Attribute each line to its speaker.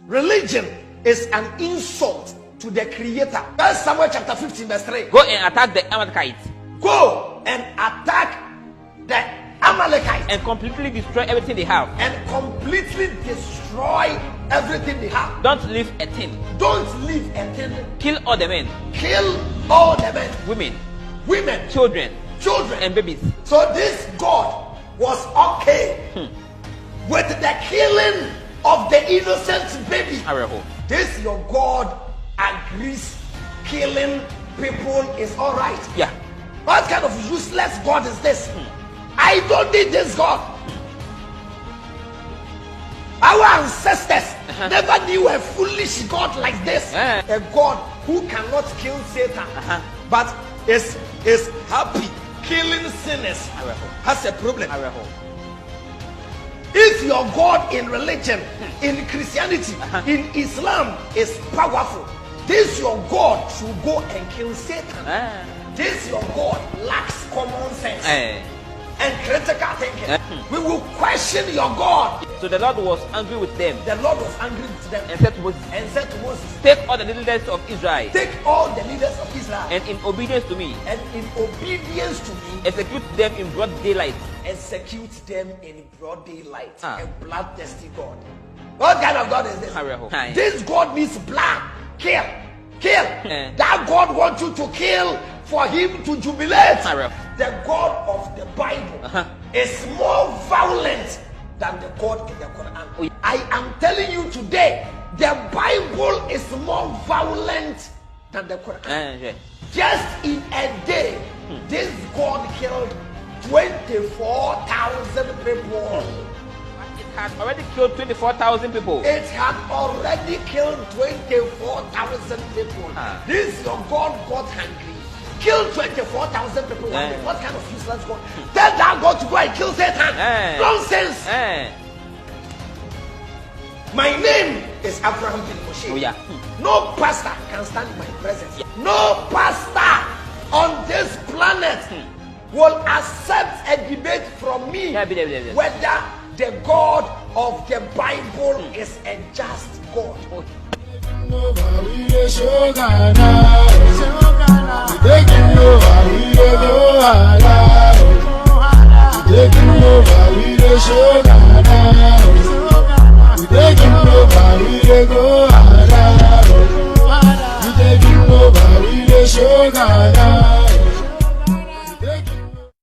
Speaker 1: religion is an insult to the Creator. That's Samuel chapter 15 verse 3.
Speaker 2: Go and attack the Amalekites.
Speaker 1: Go and attack the Amalekites.
Speaker 2: And completely destroy everything they have.
Speaker 1: And completely destroy everything they have.
Speaker 2: Don't leave a thing.
Speaker 1: Don't leave a thing.
Speaker 2: Kill all the men.
Speaker 1: Kill all the men. Women.
Speaker 2: Children.
Speaker 1: And
Speaker 2: babies.
Speaker 1: So this God was okay with the killing of the innocent baby. This your God agrees killing people is all right.
Speaker 2: Yeah.
Speaker 1: What kind of useless God is this? I don't need this God. Our ancestors never knew a foolish God like this. A God who cannot kill Satan, but is happy killing sinners. Has a problem. If your God in religion, in Christianity, in Islam is powerful, this your God should go and kill Satan. This your God lacks common sense and critical thinking. We will question your God.
Speaker 2: So the Lord was angry with them.
Speaker 1: The Lord was angry with them
Speaker 2: and said to Moses, take all the leaders of Israel.
Speaker 1: Take all the leaders of Israel.
Speaker 2: And in obedience to me. Execute them in broad daylight.
Speaker 1: Execute them in broad daylight. A bloodthirsty God. What kind of God is this? This God needs blood. Kill. That God wants you to kill for him to jubilate. The God of the Bible is more violent than the God in the Quran. I am telling you today, the Bible is more violent than the Quran. Just in a day, this God killed 24,000 people.
Speaker 2: It had already killed 24,000 people.
Speaker 1: It had already killed 24,000 people. This your God got hungry. Killed 24,000 people. What kind of useless God? Tell that God to go and kill Satan. Nonsense. My name is Abraham bin Moshe. No pastor can stand in my presence. No pastor on this planet will accept a debate from me whether the God of the Bible is a just God. Taking over, we